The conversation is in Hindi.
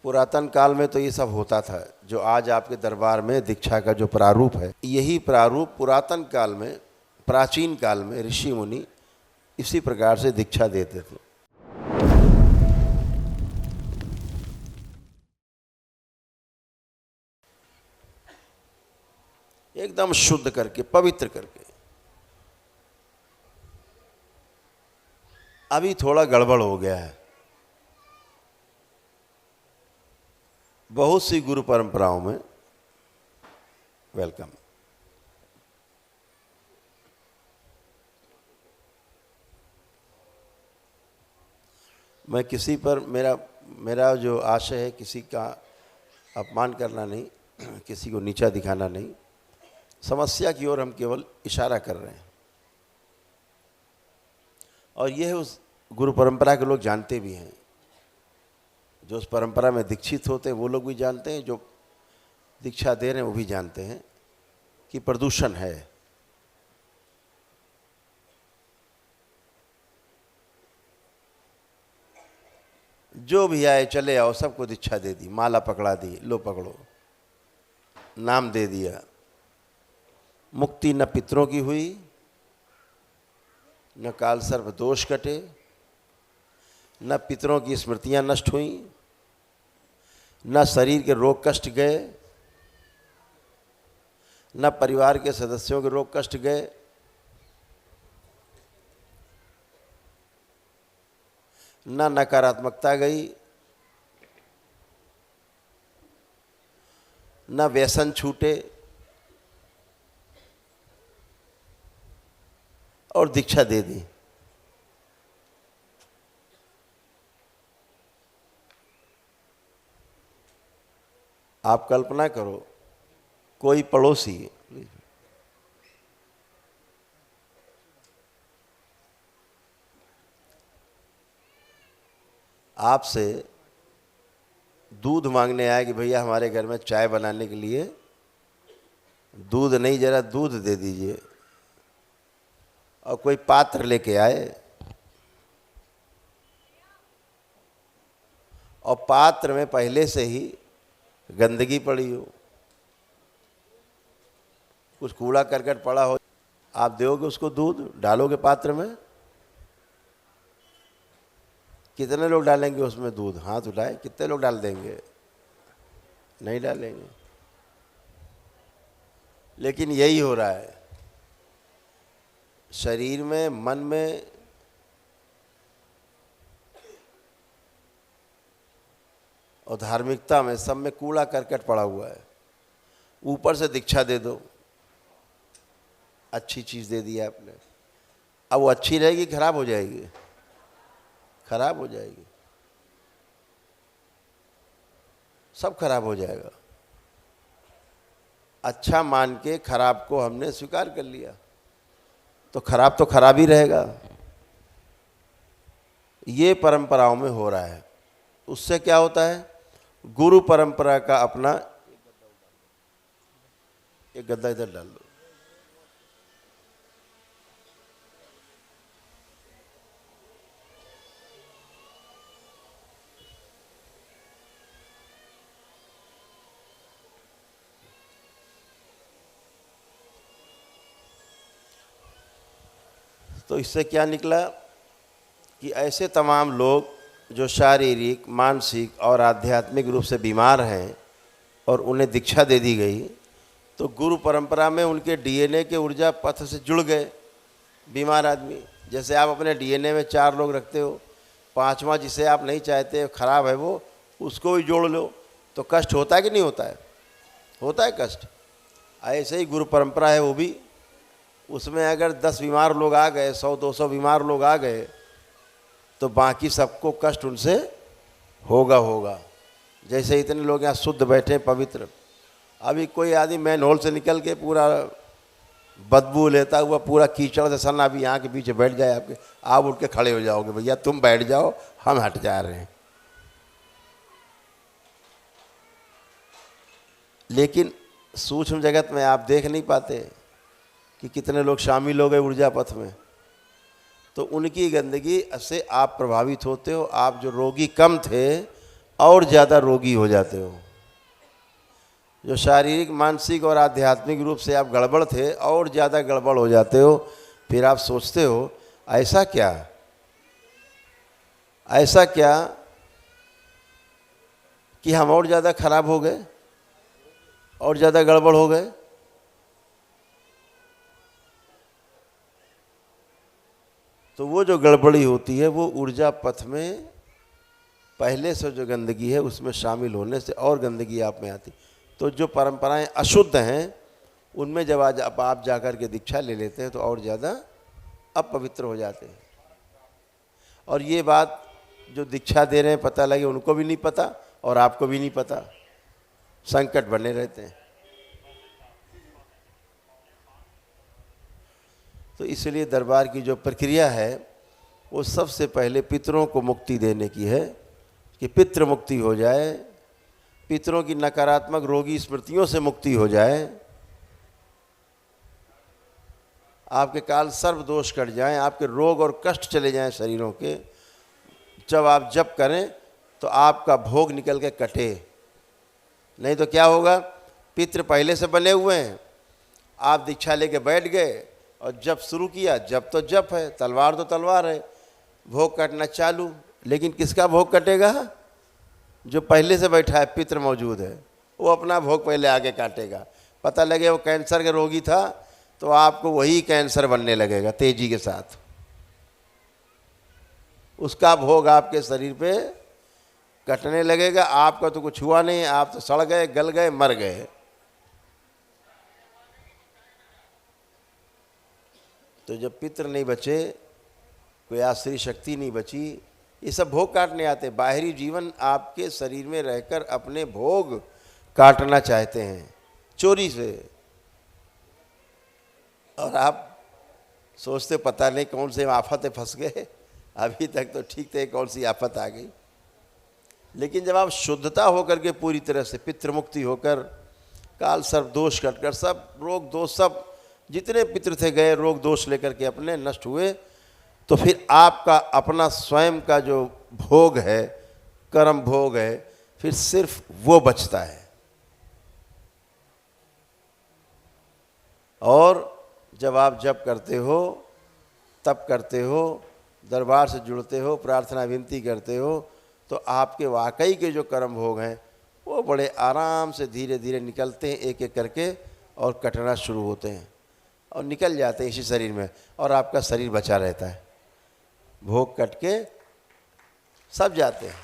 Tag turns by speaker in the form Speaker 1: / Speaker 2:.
Speaker 1: पुरातन काल में तो ये सब होता था। जो आज आपके दरबार में दीक्षा का जो प्रारूप है, यही प्रारूप पुरातन काल में, प्राचीन काल में ऋषि मुनि इसी प्रकार से दीक्षा देते थे। एकदम शुद्ध करके, पवित्र करके। अभी थोड़ा गड़बड़ हो गया है। बहुत सी गुरु परंपराओं में, वेलकम, मैं किसी पर मेरा जो आशय है, किसी का अपमान करना नहीं, किसी को नीचा दिखाना नहीं। समस्या की ओर हम केवल इशारा कर रहे हैं। और यह उस गुरु परंपरा के लोग जानते भी हैं। जो उस परंपरा में दीक्षित होते हैं वो लोग भी जानते हैं, जो दीक्षा दे रहे हैं वो भी जानते हैं कि प्रदूषण है। जो भी आए चले आओ, सबको दीक्षा दे दी, माला पकड़ा दी, लो पकड़ो, नाम दे दिया। मुक्ति न पितरों की हुई, न काल सर्प दोष कटे, न पितरों की स्मृतियां नष्ट हुई, न शरीर के रोग कष्ट गए, न परिवार के सदस्यों के रोग कष्ट गए, न नकारात्मकता गई, न व्यसन छूटे, और दीक्षा दे दी। आप कल्पना करो, कोई पड़ोसी आपसे दूध मांगने आया कि भैया हमारे घर में चाय बनाने के लिए दूध नहीं, जरा दूध दे दीजिए, और कोई पात्र लेके आए और पात्र में पहले से ही गंदगी पड़ी हो, कुछ कूड़ा करकट पड़ा हो, आप दोगे उसको दूध, डालोगे पात्र में? कितने लोग डालेंगे उसमें दूध? हाथ उठाए, कितने लोग डाल देंगे? नहीं डालेंगे। लेकिन यही हो रहा है शरीर में, मन में, और धार्मिकता में, सब में कूड़ा करकट पड़ा हुआ है। ऊपर से दीक्षा दे दो, अच्छी चीज़ दे दी आपने, अब वो अच्छी रहेगी खराब हो जाएगी? खराब हो जाएगी, सब खराब हो जाएगा। अच्छा मान के खराब को हमने स्वीकार कर लिया, तो खराब ही रहेगा। ये परंपराओं में हो रहा है। उससे क्या होता है? गुरु परंपरा का अपना, एक गद्दा इधर डाल दो, तो इससे क्या निकला कि ऐसे तमाम लोग जो शारीरिक, मानसिक और आध्यात्मिक रूप से बीमार हैं और उन्हें दीक्षा दे दी गई, तो गुरु परंपरा में उनके डीएनए के ऊर्जा पथ से जुड़ गए बीमार आदमी। जैसे आप अपने डीएनए में 4 लोग रखते हो, 5वां जिसे आप नहीं चाहते, खराब है वो, उसको भी जोड़ लो, तो कष्ट होता है कि नहीं होता है? होता है कष्ट। ऐसे ही गुरु परंपरा है वो भी, उसमें अगर 10 बीमार लोग आ गए, 100-200 बीमार लोग आ गए, तो बाकी सबको कष्ट उनसे होगा। जैसे इतने लोग यहाँ शुद्ध बैठे, पवित्र, अभी कोई आदमी मैन होल से निकल के पूरा बदबू लेता हुआ, पूरा कीचड़ से सना भी यहाँ के पीछे बैठ जाए आपके, आप उठ के खड़े हो जाओगे, भैया तुम बैठ जाओ, हम हट जा रहे हैं। लेकिन सूक्ष्म जगत में आप देख नहीं पाते कि कितने लोग शामिल हो गए ऊर्जा पथ में, तो उनकी गंदगी से आप प्रभावित होते हो। आप जो रोगी कम थे और ज़्यादा रोगी हो जाते हो। जो शारीरिक, मानसिक और आध्यात्मिक रूप से आप गड़बड़ थे और ज़्यादा गड़बड़ हो जाते हो। फिर आप सोचते हो ऐसा क्या, ऐसा क्या कि हम और ज़्यादा खराब हो गए, और ज़्यादा गड़बड़ हो गए। तो वो जो गड़बड़ी होती है वो ऊर्जा पथ में पहले से जो गंदगी है उसमें शामिल होने से और गंदगी आप में आती। तो जो परंपराएं अशुद्ध हैं उनमें जब आज आप जाकर के दीक्षा ले लेते हैं तो और ज़्यादा अपवित्र हो जाते हैं। और ये बात जो दीक्षा दे रहे हैं पता लगे उनको भी नहीं पता और आपको भी नहीं पता, संकट बने रहते हैं। तो इसलिए दरबार की जो प्रक्रिया है वो सबसे पहले पितरों को मुक्ति देने की है कि पितृ मुक्ति हो जाए, पितरों की नकारात्मक रोगी स्मृतियों से मुक्ति हो जाए, आपके काल सर्व दोष कट जाएं, आपके रोग और कष्ट चले जाएं शरीरों के। जब आप जप करें तो आपका भोग निकल के कटे। नहीं तो क्या होगा, पितृ पहले से बने हुए हैं, आप दीक्षा लेके बैठ गए और जप शुरू किया, जप तो जप है, तलवार तो तलवार है, भोग कटना चालू। लेकिन किसका भोग कटेगा? जो पहले से बैठा है, पितृ मौजूद है, वो अपना भोग पहले आगे काटेगा। पता लगे वो कैंसर के रोगी था तो आपको वही कैंसर बनने लगेगा तेजी के साथ। उसका भोग आपके शरीर पे कटने लगेगा। आपका तो कुछ हुआ नहीं, आप तो सड़ गए, गल गए, मर गए। तो जब पितृ नहीं बचे, कोई आश्री शक्ति नहीं बची, ये सब भोग काटने आते। बाहरी जीवन आपके शरीर में रहकर अपने भोग काटना चाहते हैं चोरी से। और आप सोचते पता नहीं कौन से आफत में फंस गए, अभी तक तो ठीक थे, कौन सी आफत आ गई। लेकिन जब आप शुद्धता होकर के पूरी तरह से पितृ मुक्ति होकर, काल सर्व दोष कटकर, सब रोग दोष, सब जितने पितृ थे गए रोग दोष लेकर के अपने नष्ट हुए, तो फिर आपका अपना स्वयं का जो भोग है, कर्म भोग है, फिर सिर्फ वो बचता है। और जब आप जप करते हो, तप करते हो, दरबार से जुड़ते हो, प्रार्थना विनती करते हो, तो आपके वाकई के जो कर्म भोग हैं वो बड़े आराम से धीरे धीरे निकलते हैं, एक एक करके, और कटना शुरू होते हैं और निकल जाते हैं इसी शरीर में, और आपका शरीर बचा रहता है। भोग कट के सब जाते हैं।